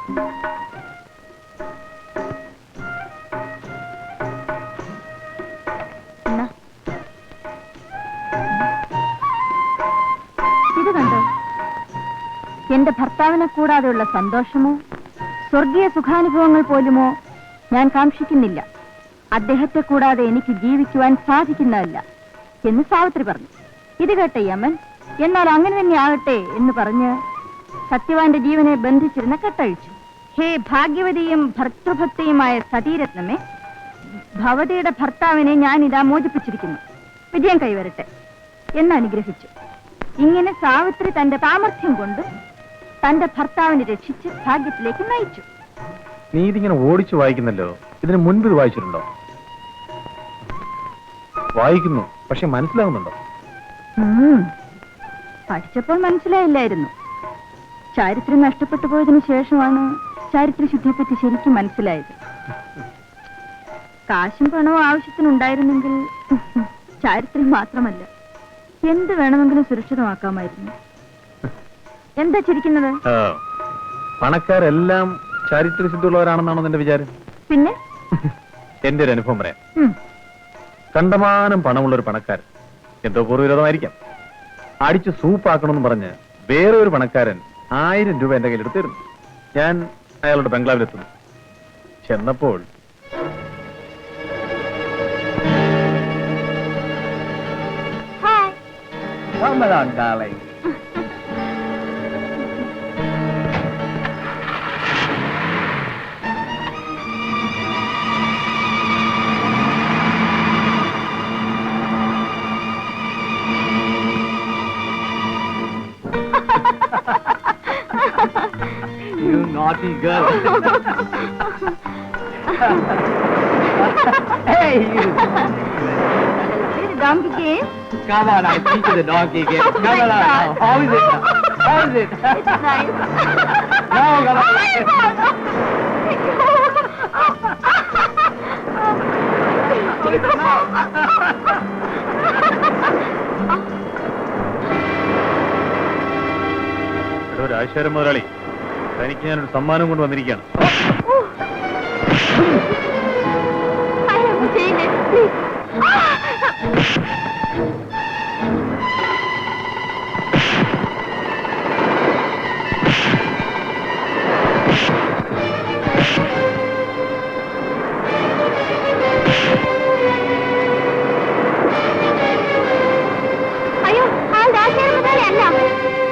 ഇത് കണ്ടോ? എന്റെ ഭർത്താവിനെ കൂടാതെയുള്ള സന്തോഷമോ സ്വർഗീയ സുഖാനുഭവങ്ങൾ പോലുമോ ഞാൻ കാക്ഷിക്കുന്നില്ല. അദ്ദേഹത്തെ കൂടാതെ എനിക്ക് ജീവിക്കുവാൻ സാധിക്കുന്നതല്ല എന്ന് സാവിത്രി പറഞ്ഞു. ഇത് കേട്ട യമൻ എന്നാൽ അങ്ങനെ തന്നെ ആകട്ടെ എന്ന് പറഞ്ഞ് സത്യവാന്റെ ജീവനെ ബന്ധിച്ചിരുന്ന കെട്ടഴിച്ചു. ഹേ ഭാഗ്യവതിയും ഭർത്തൃഭക്തിയുമായ സതീരത്നമേ, ഭവതിയുടെ ഭർത്താവിനെ ഞാനിതാ മോചിപ്പിച്ചിരിക്കുന്നു. വിജയം കൈവരട്ടെ എന്ന് അനുഗ്രഹിച്ചു. ഇങ്ങനെ സാവിത്രി തന്റെ സാമർഥ്യം കൊണ്ട് തന്റെ ഭർത്താവിനെ രക്ഷിച്ച് ഭാഗ്യത്തിലേക്ക് നയിച്ചു. നീ ഇതിങ്ങനെ ഓടിച്ചു വായിക്കുന്നല്ലോ, ഇതിന് മുൻപ് ഇത് വായിച്ചിട്ടുണ്ടോ? വായിക്കുന്നു, പക്ഷെ മനസ്സിലാവുന്നുണ്ടോ? പഠിച്ചപ്പോൾ മനസ്സിലായില്ലായിരുന്നു. ചാരിത്രം നഷ്ടപ്പെട്ടു പോയതിനു ശേഷമാണ് ചാരിത്രശുദ്ധിയെപ്പറ്റി ശരിക്കും മനസ്സിലായത്. കാശും പണവും ആവശ്യത്തിനുണ്ടായിരുന്നെങ്കിൽ ചാരിത്രം മാത്രമല്ല എന്ത് വേണമെങ്കിലും സുരക്ഷിതമാക്കാമായിരുന്നു. എന്താ ചിരിക്കുന്നത്? പണക്കാരെല്ലാം ചാരിത്രശുദ്ധിയുള്ളവരാണെന്നാണോ നിന്റെ വിചാരം? പിന്നെ എന്റെ ഒരു അനുഭവം പറയാം. കണ്ടമാനം പണമുള്ള ഒരു പണക്കാരൻ എന്തോ പൂർവ്വവിരോധമായിരിക്കാം, അടിച്ച് സൂപ്പാക്കണമെന്ന് പറഞ്ഞ് വേറെ ഒരു പണക്കാരൻ 1000 രൂപ എന്റെ കയ്യിൽ എടുത്തിരുന്നു. ഞാൻ അയാളുടെ ബംഗ്ലാവിലെത്തുന്നു. ചെന്നപ്പോൾ You naughty girl. Hey, you. The donkey game? Come on, I teach you the donkey game. Come on, now. How is it now? How is it? It's nice. Now, come on. Rajasekharan മുതലാളി, തനിക്ക് ഞാനൊരു സമ്മാനം കൊണ്ട് വന്നിരിക്കുകയാണ്.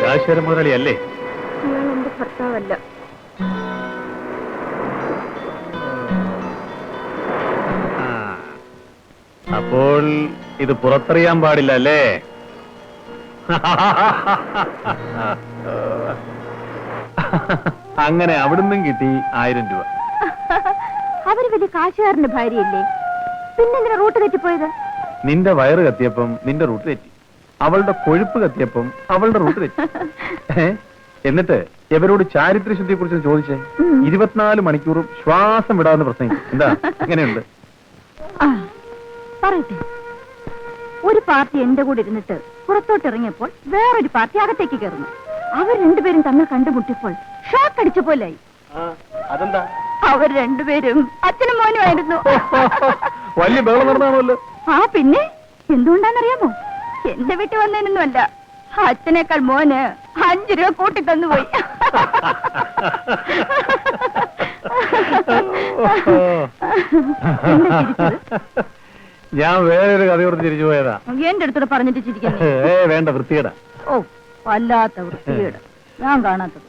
രാജശേഖരൻ മുതലാളി അല്ലേ? എന്റെ ഭർത്താവല്ല. അപ്പോൾ ഇത് പുറത്തറിയാൻ പാടില്ല അല്ലേ? അങ്ങനെ അവിടുന്നും കിട്ടി 1000 രൂപ. അവര് വലിയ കാശുകാരന്റെ ഭാര്യയല്ലേ, പിന്നെന്തിനാ റൂട്ട് തെറ്റിപ്പോയത്? നിന്റെ വയറ് കത്തിയപ്പം നിന്റെ റൂട്ട് തെറ്റി, അവളുടെ കൊഴുപ്പ് കത്തിയപ്പം അവളുടെ റൂട്ട് തെറ്റി. എന്നിട്ട് ഇവരോട് ചാരിത്രശുദ്ധിയെ കുറിച്ച് ചോദിച്ചേ. 24 മണിക്കൂറും ശ്വാസം വിടാന്ന് പ്രശ്നം എന്താ? എങ്ങനെയുണ്ട് പറയട്ടെ. ഒരു പാർട്ടി എന്റെ കൂടെ ഇരുന്നിട്ട് പുറത്തോട്ട് ഇറങ്ങിയപ്പോൾ വേറൊരു പാർട്ടി അകത്തേക്ക് കയറുന്നു. അവർ രണ്ടുപേരും തമ്മിൽ കണ്ടുമുട്ടിയപ്പോൾ ഷോക്ക് അടിച്ച പോലായി. അതെന്താ? അവർ രണ്ടുപേരും അച്ഛനും മോനുമായിരുന്നു. വലിയ ബഹളം നടന്നാണല്ലോ. ആ പിന്നെ എന്തുകൊണ്ടാന്നറിയാമോ? എന്റെ വീട്ടിൽ വന്നതിനൊന്നുമല്ല, അച്ഛനേക്കാൾ മോന് 5 രൂപ കൂട്ടി തന്നുപോയി. ഞാൻ വേറൊരു കഥ ഓർത്ത് ചിരിച്ചു പോയതാ. എന്റെ അടുത്തോടെ പറഞ്ഞിട്ട് ചിരിക്കുന്നു. വേണ്ട, വൃത്തികേടാ. ഓ, വല്ലാത്ത വൃത്തികേട്, ഞാൻ കാണാത്തത്.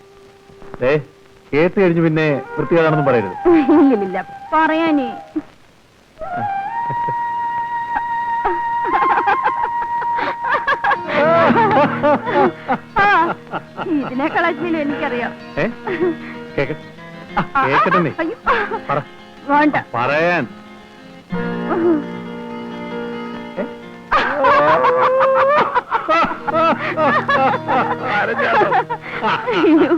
കേട്ട് കഴിഞ്ഞു പിന്നെ വൃത്തികേടാണെന്ന് പറയരുത്. ഇല്ലില്ല, പറയാനേ. ഇതിനേക്കാൾ അശ്ലീലം എനിക്കറിയാം. കേക്കട്ടെ, വേണ്ട പറയാൻ. അയ്യോ